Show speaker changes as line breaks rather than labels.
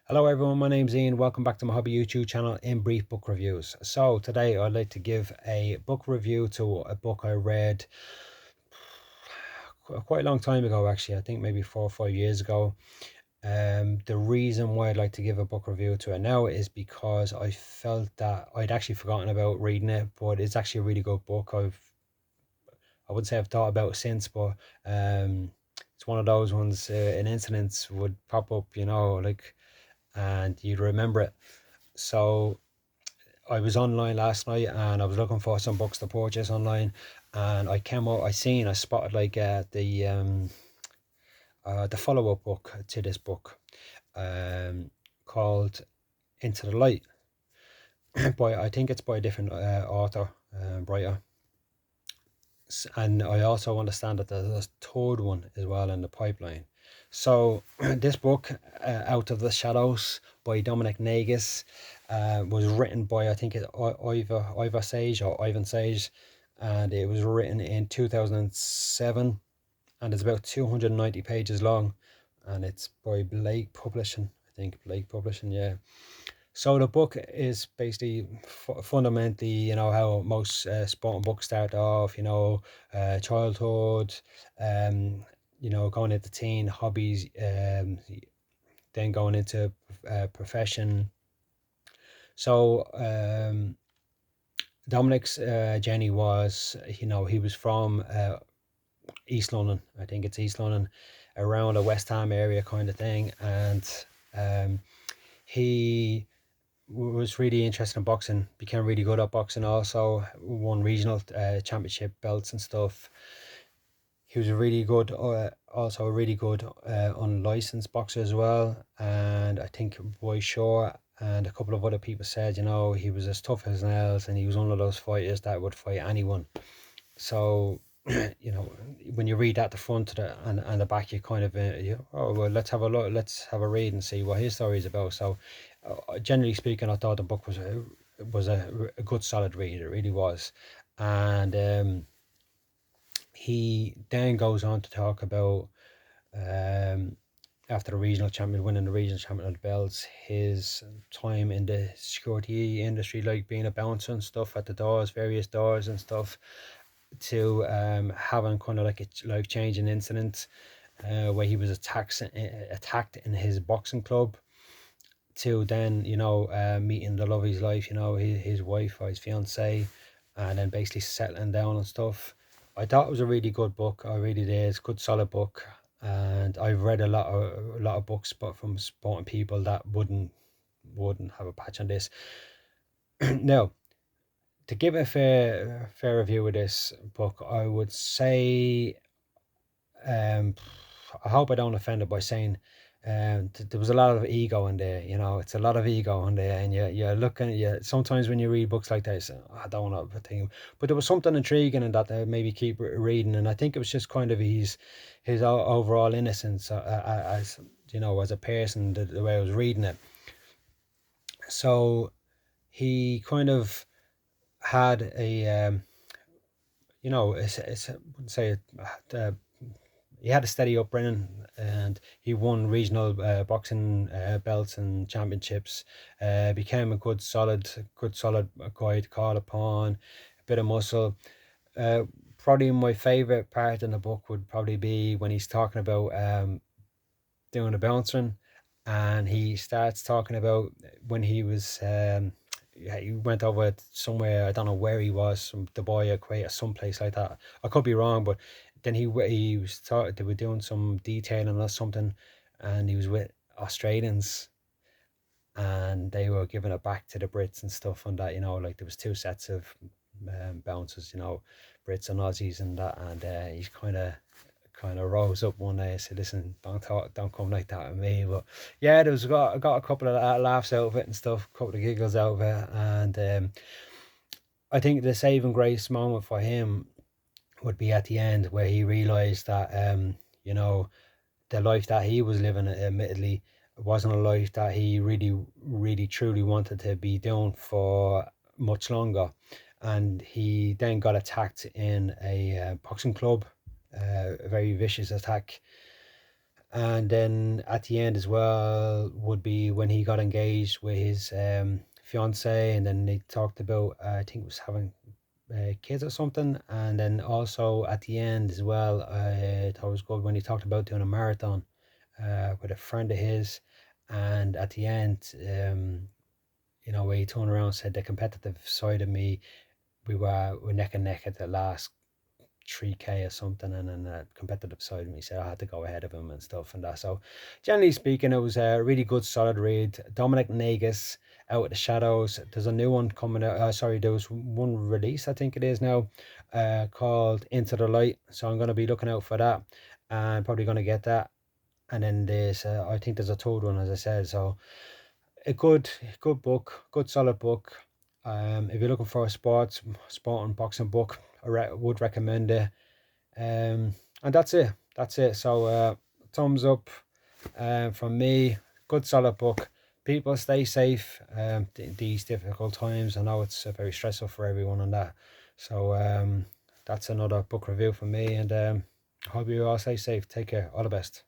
Hello everyone, my name's Ian. Welcome back to my hobby YouTube channel, In Brief Book Reviews. So today I'd like to give a book review to a book I read quite a long time ago, actually. I think maybe 4 or 5 years ago. The reason why I'd like to give a book review to it now is because I felt that I'd actually forgotten about reading it, but it's actually a really good book. I wouldn't say I've thought about it since, but it's one of those ones, an incident would pop up, and you'd remember it. So I was online last night and I was looking for some books to purchase online, and I spotted the follow-up book to this book, um called Into the Light by, I think it's by a different author, writer. And I also understand that there's a third one as well in the pipeline. So this book, Out of the Shadows by Dominic Negus, was written by, I think, Ivor Sage or Ivan Sage, and it was written in 2007, and it's about 290 pages long, and it's by Blake Publishing. I think Blake Publishing, yeah. So the book is basically fundamentally, how most sporting books start off, childhood, um, going into teen hobbies, then going into profession. So Dominic's journey was, he was from East London. I think it's East London, around a West Ham area kind of thing, and he was really interested in boxing, became really good at boxing, also won regional championship belts and stuff. He was a really good, also a really good unlicensed boxer as well. And I think Roy Shaw and a couple of other people said, he was as tough as nails, and he was one of those fighters that would fight anyone. So, when you read at the front of and the back, you kind of, oh well, let's have a look, let's have a read and see what his story is about. So, generally speaking, I thought the book was a good solid read. It really was, and he then goes on to talk about, um, after the regional champion, winning the regional champion of the belts, his time in the security industry, like being a bouncer and stuff at the doors, various doors and stuff, to having kind of like a life changing incident where he was attacked in his boxing club, to then meeting the love of his life, his wife or his fiance, and then basically settling down and stuff. I thought it was a really good book. I really did. It's a good solid book, and I've read a lot of books, but from sporting people that wouldn't have a patch on this. Now, to give a fair review of this book, I would say, um, I hope I don't offend it by saying, there was a lot of ego in there. It's a lot of ego in there, and you're looking at you. Sometimes when you read books like this, "Oh, I don't want to think," but there was something intriguing in that maybe keep reading, and I think it was just kind of his overall innocence, as as a person, the way I was reading it. So he kind of had a, I wouldn't say it, he had a steady upbringing, and he won regional boxing belts and championships. Became a good solid guy to call upon, a bit of muscle. Uh, Probably my favorite part in the book would probably be when he's talking about doing the bouncing, and he starts talking about when he was, yeah, he went over somewhere. I don't know where he was, some Dubai or Kuwait or someplace like that. I could be wrong, but then he was they were doing some detailing or something, and he was with Australians, and they were giving it back to the Brits and stuff, and that, like there was two sets of bouncers, Brits and Aussies and that, and he's kind of rose up one day and said, "Listen, don't come like that with me." But yeah, got a couple of laughs out of it and stuff, a couple of giggles out of it, and I think the saving grace moment for him would be at the end, where he realised that, the life that he was living, admittedly, wasn't a life that he really, really, truly wanted to be doing for much longer. And he then got attacked in a boxing club, a very vicious attack. And then at the end as well would be when he got engaged with his fiance, and then they talked about I think it was having kids or something. And then also at the end as well, I thought it was good when he talked about doing a marathon with a friend of his. And at the end, where he turned around and said the competitive side of me, we were neck and neck at the last 3K or something, and then the competitive side of me said I had to go ahead of him and stuff and that. So generally speaking, it was a really good solid read. Dominic Negus, Out of the Shadows. There's a new one coming out. Sorry, there was one release, I think it is now, called Into the Light. So I'm going to be looking out for that, and probably going to get that. And then there's I think there's a third one, as I said. So a good book, good solid book. If you're looking for a sport and boxing book, would recommend it. And that's it. That's it. So thumbs up from me. Good solid book. People stay safe these difficult times. I know it's very stressful for everyone on that. So that's another book review from me, and I hope you all stay safe. Take care. All the best.